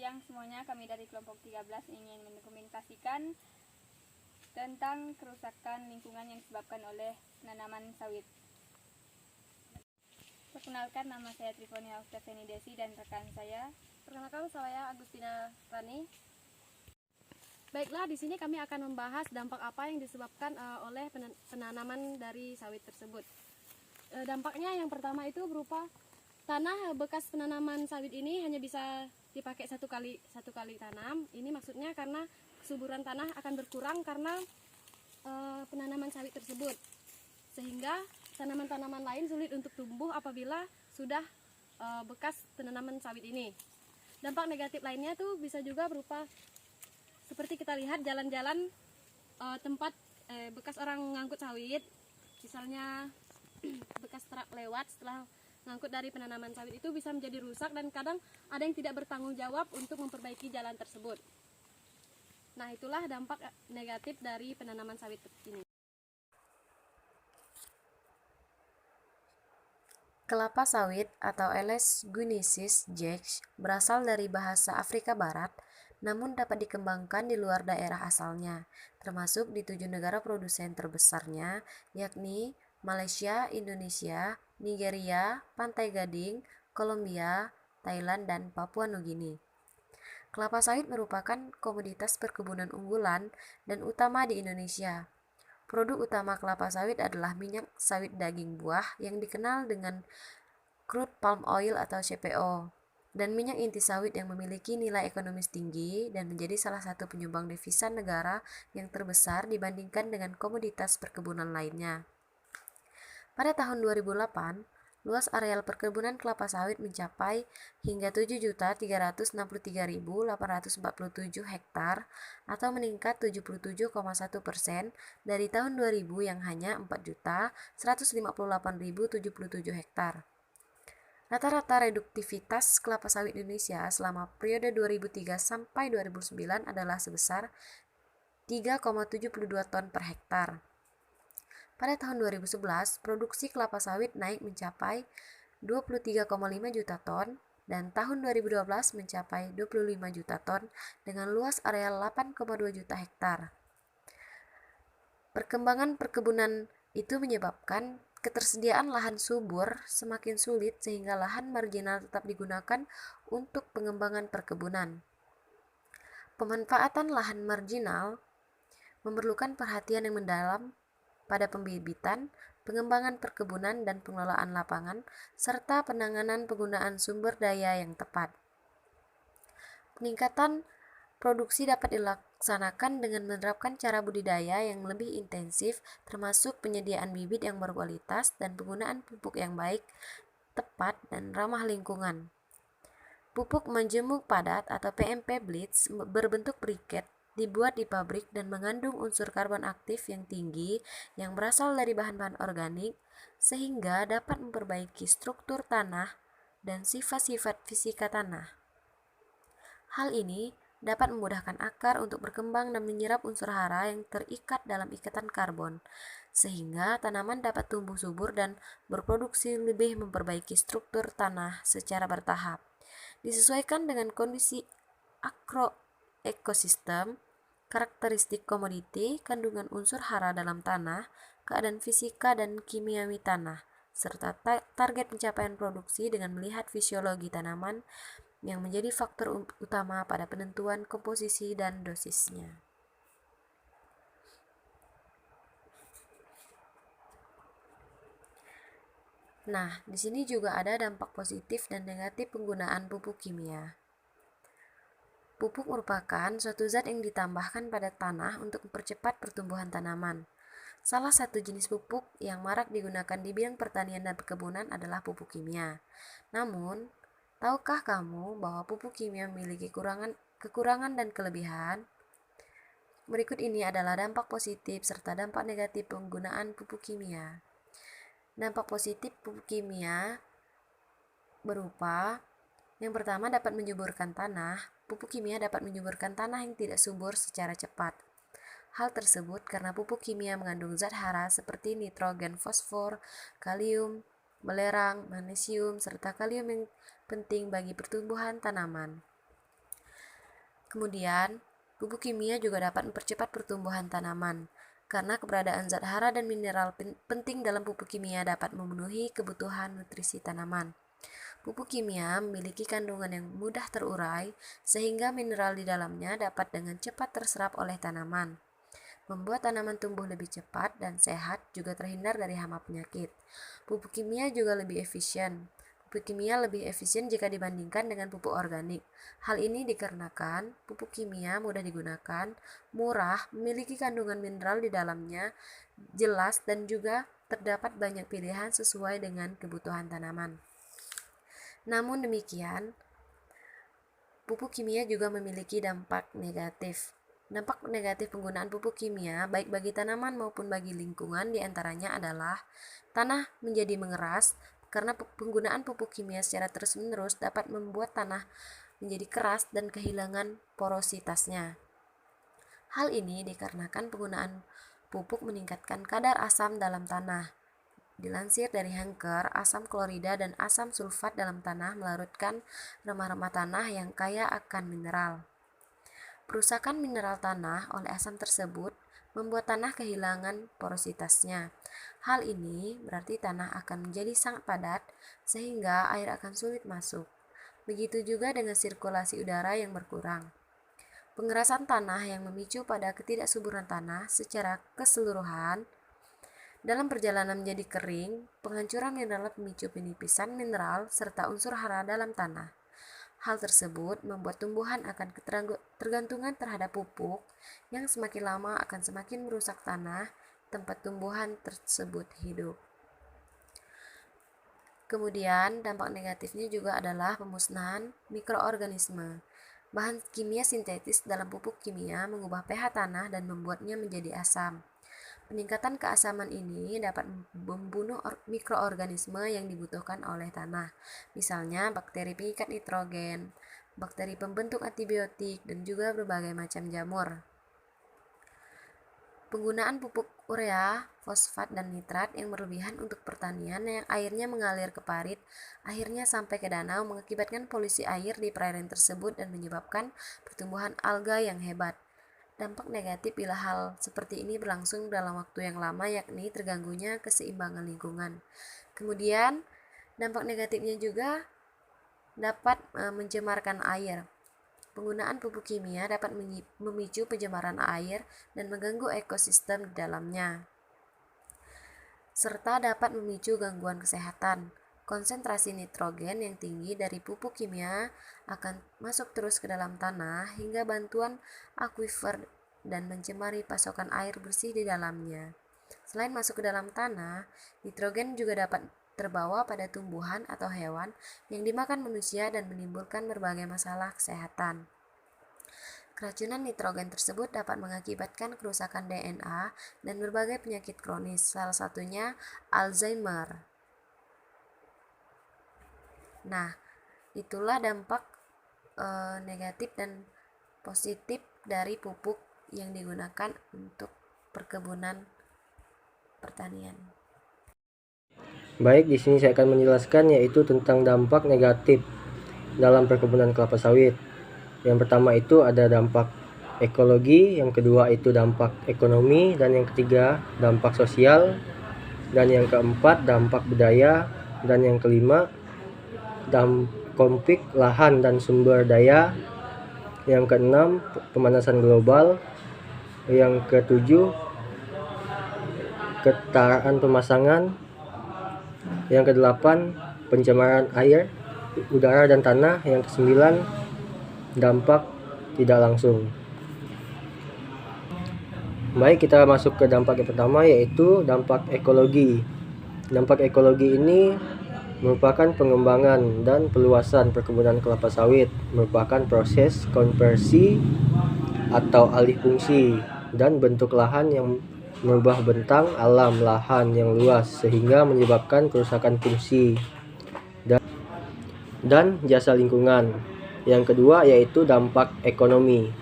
siang semuanya, kami dari kelompok 13 ingin mendokumentasikan tentang kerusakan lingkungan yang disebabkan oleh penanaman sawit. Perkenalkan, nama saya Trifonia Oktaveni Desi dan rekan saya. Perkenalkan, saya Agustina Rani. Baiklah, di sini kami akan membahas dampak apa yang disebabkan oleh penanaman dari sawit tersebut. Dampaknya yang pertama itu berupa tanah bekas penanaman sawit ini hanya bisa dipakai satu kali tanam. Ini maksudnya karena kesuburan tanah akan berkurang karena penanaman sawit tersebut, sehingga tanaman-tanaman lain sulit untuk tumbuh apabila sudah bekas penanaman sawit ini. Dampak negatif lainnya tuh bisa juga berupa seperti kita lihat jalan-jalan tempat bekas orang ngangkut sawit, misalnya bekas truk lewat setelah ngangkut dari penanaman sawit itu bisa menjadi rusak dan kadang ada yang tidak bertanggung jawab untuk memperbaiki jalan tersebut. Nah, itulah dampak negatif dari penanaman sawit ini. Kelapa sawit atau Aedes guineacis Jaeger berasal dari bahasa Afrika Barat, namun dapat dikembangkan di luar daerah asalnya, termasuk di 7 negara produsen terbesarnya, yakni Malaysia, Indonesia, Nigeria, Pantai Gading, Kolombia, Thailand, dan Papua Nugini. Kelapa sawit merupakan komoditas perkebunan unggulan dan utama di Indonesia. Produk utama kelapa sawit adalah minyak sawit daging buah yang dikenal dengan crude palm oil atau CPO, dan minyak inti sawit yang memiliki nilai ekonomis tinggi dan menjadi salah satu penyumbang devisa negara yang terbesar dibandingkan dengan komoditas perkebunan lainnya. Pada tahun 2008, luas areal perkebunan kelapa sawit mencapai hingga 7.363.847 hektar atau meningkat 77,1% dari tahun 2000 yang hanya 4.158.077 hektar. Rata-rata reduktivitas kelapa sawit Indonesia selama periode 2003 sampai 2009 adalah sebesar 3,72 ton per hektar. Pada tahun 2011, produksi kelapa sawit naik mencapai 23,5 juta ton dan tahun 2012 mencapai 25 juta ton dengan luas areal 8,2 juta hektar. Perkembangan perkebunan itu menyebabkan ketersediaan lahan subur semakin sulit sehingga lahan marginal tetap digunakan untuk pengembangan perkebunan. Pemanfaatan lahan marginal memerlukan perhatian yang mendalam pada pembibitan, pengembangan perkebunan dan pengelolaan lapangan, serta penanganan penggunaan sumber daya yang tepat. Peningkatan produksi dapat dilaksanakan dengan menerapkan cara budidaya yang lebih intensif, termasuk penyediaan bibit yang berkualitas dan penggunaan pupuk yang baik, tepat, dan ramah lingkungan. Pupuk menjemuk padat atau PMP Blitz berbentuk briket dibuat di pabrik dan mengandung unsur karbon aktif yang tinggi yang berasal dari bahan-bahan organik sehingga dapat memperbaiki struktur tanah dan sifat-sifat fisika tanah. Hal ini dapat memudahkan akar untuk berkembang dan menyerap unsur hara yang terikat dalam ikatan karbon, sehingga tanaman dapat tumbuh subur dan berproduksi lebih memperbaiki struktur tanah secara bertahap, disesuaikan dengan kondisi ekosistem, karakteristik komoditi, kandungan unsur hara dalam tanah, keadaan fisika dan kimiawi tanah, serta target pencapaian produksi dengan melihat fisiologi tanaman yang menjadi faktor utama pada penentuan komposisi dan dosisnya. Nah, di sini juga ada dampak positif dan negatif penggunaan pupuk kimia. Pupuk merupakan suatu zat yang ditambahkan pada tanah untuk mempercepat pertumbuhan tanaman. Salah satu jenis pupuk yang marak digunakan di bidang pertanian dan perkebunan adalah pupuk kimia. Namun, tahukah kamu bahwa pupuk kimia memiliki kekurangan dan kelebihan? Berikut ini adalah dampak positif serta dampak negatif penggunaan pupuk kimia. Dampak positif pupuk kimia berupa: yang pertama, dapat menyuburkan tanah. Pupuk kimia dapat menyuburkan tanah yang tidak subur secara cepat. Hal tersebut karena pupuk kimia mengandung zat hara seperti nitrogen, fosfor, kalium, belerang, magnesium, serta kalium yang penting bagi pertumbuhan tanaman. Kemudian, pupuk kimia juga dapat mempercepat pertumbuhan tanaman, karena keberadaan zat hara dan mineral penting dalam pupuk kimia dapat memenuhi kebutuhan nutrisi tanaman. Pupuk kimia memiliki kandungan yang mudah terurai, sehingga mineral di dalamnya dapat dengan cepat terserap oleh tanaman. Membuat tanaman tumbuh lebih cepat dan sehat, juga terhindar dari hama penyakit. Pupuk kimia juga lebih efisien. Pupuk kimia lebih efisien jika dibandingkan dengan pupuk organik. Hal ini dikarenakan pupuk kimia mudah digunakan, murah, memiliki kandungan mineral di dalamnya jelas, dan juga terdapat banyak pilihan sesuai dengan kebutuhan tanaman. Namun demikian, pupuk kimia juga memiliki dampak negatif. Dampak negatif penggunaan pupuk kimia baik bagi tanaman maupun bagi lingkungan diantaranya adalah tanah menjadi mengeras, karena penggunaan pupuk kimia secara terus-menerus dapat membuat tanah menjadi keras dan kehilangan porositasnya. Hal ini dikarenakan penggunaan pupuk meningkatkan kadar asam dalam tanah. Dilansir dari Henker, asam klorida dan asam sulfat dalam tanah melarutkan remah-remah tanah yang kaya akan mineral. Perusakan mineral tanah oleh asam tersebut membuat tanah kehilangan porositasnya. Hal ini berarti tanah akan menjadi sangat padat sehingga air akan sulit masuk. Begitu juga dengan sirkulasi udara yang berkurang. Pengerasan tanah yang memicu pada ketidaksuburan tanah secara keseluruhan. Dalam perjalanan menjadi kering, penghancuran mineral memicu penipisan mineral serta unsur hara dalam tanah. Hal tersebut membuat tumbuhan akan ketergantungan terhadap pupuk yang semakin lama akan semakin merusak tanah tempat tumbuhan tersebut hidup. Kemudian, dampak negatifnya juga adalah pemusnahan mikroorganisme. Bahan kimia sintetis dalam pupuk kimia mengubah pH tanah dan membuatnya menjadi asam. Peningkatan keasaman ini dapat membunuh mikroorganisme yang dibutuhkan oleh tanah, misalnya bakteri pengikat nitrogen, bakteri pembentuk antibiotik, dan juga berbagai macam jamur. Penggunaan pupuk urea, fosfat, dan nitrat yang berlebihan untuk pertanian yang airnya mengalir ke parit, akhirnya sampai ke danau, mengakibatkan polusi air di perairan tersebut dan menyebabkan pertumbuhan alga yang hebat. Dampak negatif bila hal seperti ini berlangsung dalam waktu yang lama, yakni terganggunya keseimbangan lingkungan. Kemudian, dampak negatifnya juga dapat mencemarkan air. Penggunaan pupuk kimia dapat memicu pencemaran air dan mengganggu ekosistem di dalamnya, serta dapat memicu gangguan kesehatan. Konsentrasi nitrogen yang tinggi dari pupuk kimia akan masuk terus ke dalam tanah hingga bantuan akuifer dan mencemari pasokan air bersih di dalamnya. Selain masuk ke dalam tanah, nitrogen juga dapat terbawa pada tumbuhan atau hewan yang dimakan manusia dan menimbulkan berbagai masalah kesehatan. Keracunan nitrogen tersebut dapat mengakibatkan kerusakan DNA dan berbagai penyakit kronis, salah satunya Alzheimer. Nah, itulah dampak negatif dan positif dari pupuk yang digunakan untuk perkebunan pertanian. Baik, di sini saya akan menjelaskan yaitu tentang dampak negatif dalam perkebunan kelapa sawit. Yang pertama itu ada dampak ekologi, yang kedua itu dampak ekonomi, dan yang ketiga dampak sosial, dan yang keempat dampak budaya, dan yang kelima konflik lahan dan sumber daya, yang keenam pemanasan global, yang ketujuh ketaraan pemasangan, yang kedelapan pencemaran air, udara dan tanah, yang kesembilan dampak tidak langsung. Baik, kita masuk ke dampak yang pertama, yaitu dampak ekologi. Dampak ekologi ini merupakan pengembangan dan peluasan perkebunan kelapa sawit, merupakan proses konversi atau alih fungsi dan bentuk lahan yang merubah bentang alam lahan yang luas sehingga menyebabkan kerusakan fungsi dan jasa lingkungan. Yang kedua yaitu dampak ekonomi.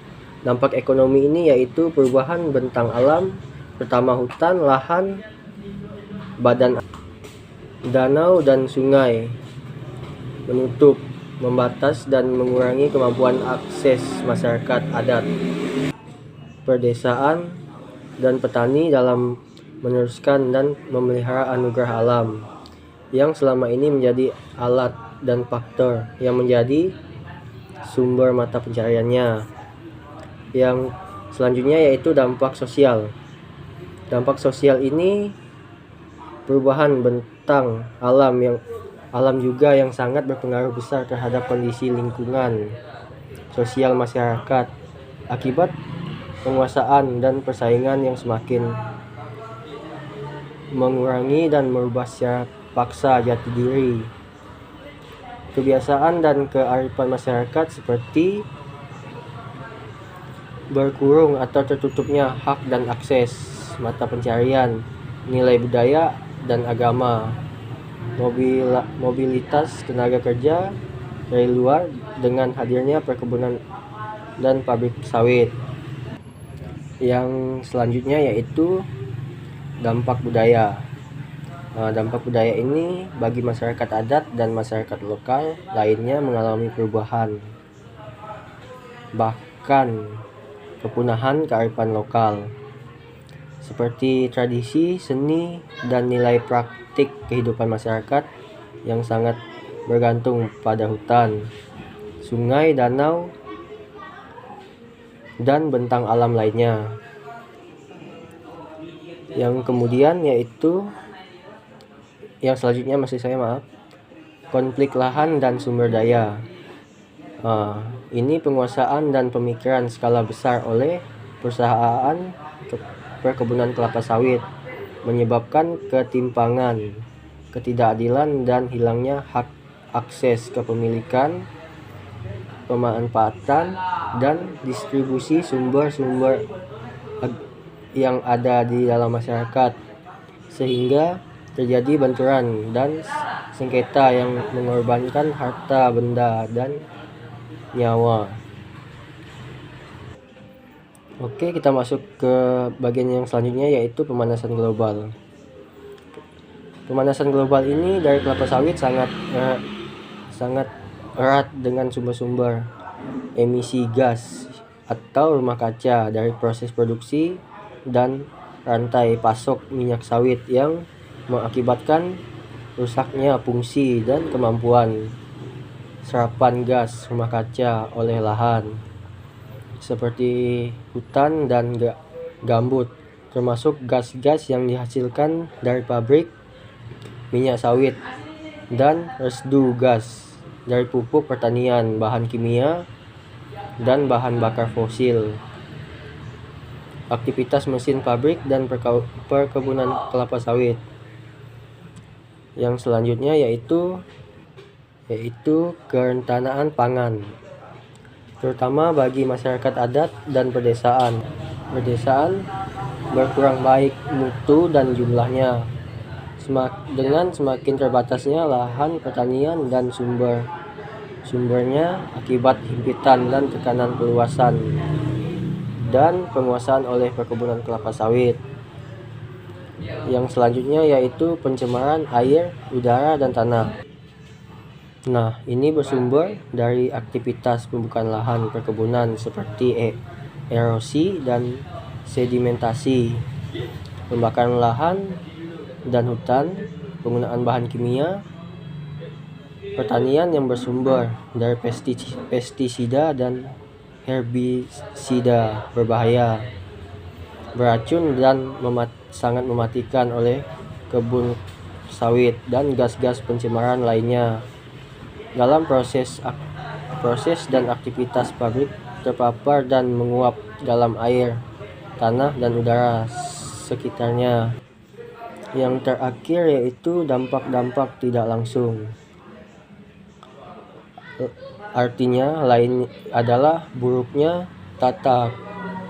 Dampak ekonomi ini yaitu perubahan bentang alam, pertama hutan, lahan, badan danau dan sungai menutup membatas dan mengurangi kemampuan akses masyarakat adat, pedesaan, dan petani dalam meneruskan dan memelihara anugerah alam yang selama ini menjadi alat dan faktor yang menjadi sumber mata pencahariannya. Yang selanjutnya yaitu dampak sosial. Dampak sosial ini perubahan bentang alam juga yang sangat berpengaruh besar terhadap kondisi lingkungan sosial masyarakat akibat penguasaan dan persaingan yang semakin mengurangi dan merubah secara paksa jati diri, kebiasaan dan kearifan masyarakat seperti berkurung atau tertutupnya hak dan akses mata pencarian, nilai budaya dan agama, mobilitas tenaga kerja dari luar dengan hadirnya perkebunan dan pabrik sawit. Yang selanjutnya yaitu dampak budaya. Dampak budaya ini bagi masyarakat adat dan masyarakat lokal lainnya mengalami perubahan, bahkan kepunahan kearifan lokal, seperti tradisi, seni, dan nilai praktik kehidupan masyarakat yang sangat bergantung pada hutan, sungai, danau, dan bentang alam lainnya. Yang kemudian yaitu yang selanjutnya konflik lahan dan sumber daya. Ini penguasaan dan pemikiran skala besar oleh perusahaan perkebunan kelapa sawit menyebabkan ketimpangan, ketidakadilan, dan hilangnya hak akses kepemilikan, pemanfaatan, dan distribusi sumber-sumber yang ada di dalam masyarakat, sehingga terjadi benturan dan sengketa yang mengorbankan harta benda dan nyawa. Oke, kita masuk ke bagian yang selanjutnya yaitu pemanasan global. Pemanasan global ini dari kelapa sawit sangat erat dengan sumber-sumber emisi gas atau rumah kaca dari proses produksi dan rantai pasok minyak sawit yang mengakibatkan rusaknya fungsi dan kemampuan serapan gas rumah kaca oleh lahan seperti hutan dan gambut, termasuk gas-gas yang dihasilkan dari pabrik minyak sawit dan residu gas dari pupuk pertanian, bahan kimia, dan bahan bakar fosil. Aktivitas mesin pabrik dan perkebunan kelapa sawit. Yang selanjutnya yaitu kerentanan pangan, terutama bagi masyarakat adat dan pedesaan. Pedesaan berkurang baik mutu dan jumlahnya dengan semakin terbatasnya lahan pertanian dan sumbernya akibat himpitan dan tekanan peluasan dan penguasaan oleh perkebunan kelapa sawit. Yang selanjutnya yaitu pencemaran air, udara, dan tanah. Nah, ini bersumber dari aktivitas pembukaan lahan perkebunan seperti erosi dan sedimentasi, pembakaran lahan dan hutan, penggunaan bahan kimia, pertanian yang bersumber dari pestisida dan herbisida berbahaya, beracun dan sangat mematikan oleh kebun sawit dan gas-gas pencemaran lainnya. Dalam proses dan aktivitas pabrik terpapar dan menguap dalam air, tanah, dan udara sekitarnya. Yang terakhir yaitu dampak-dampak tidak langsung. Artinya lain adalah buruknya tata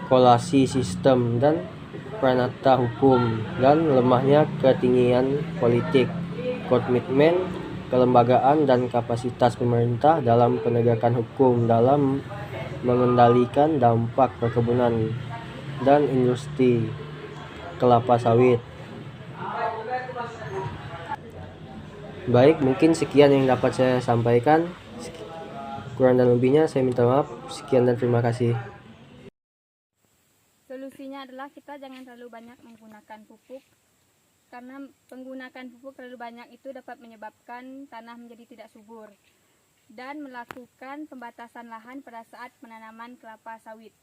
kolasi sistem dan pranata hukum dan lemahnya ketinggian politik, komitmen kelembagaan dan kapasitas pemerintah dalam penegakan hukum dalam mengendalikan dampak perkebunan dan industri kelapa sawit. Baik, mungkin sekian yang dapat saya sampaikan. Kurang dan lebihnya saya minta maaf. Sekian dan terima kasih. Solusinya adalah kita jangan terlalu banyak menggunakan pupuk, karena penggunaan pupuk terlalu banyak itu dapat menyebabkan tanah menjadi tidak subur, dan melakukan pembatasan lahan pada saat penanaman kelapa sawit.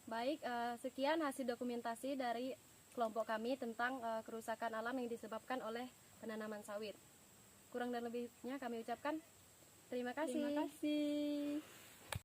Baik, sekian hasil dokumentasi dari kelompok kami tentang kerusakan alam yang disebabkan oleh penanaman sawit. Kurang dan lebihnya kami ucapkan terima kasih. Terima kasih.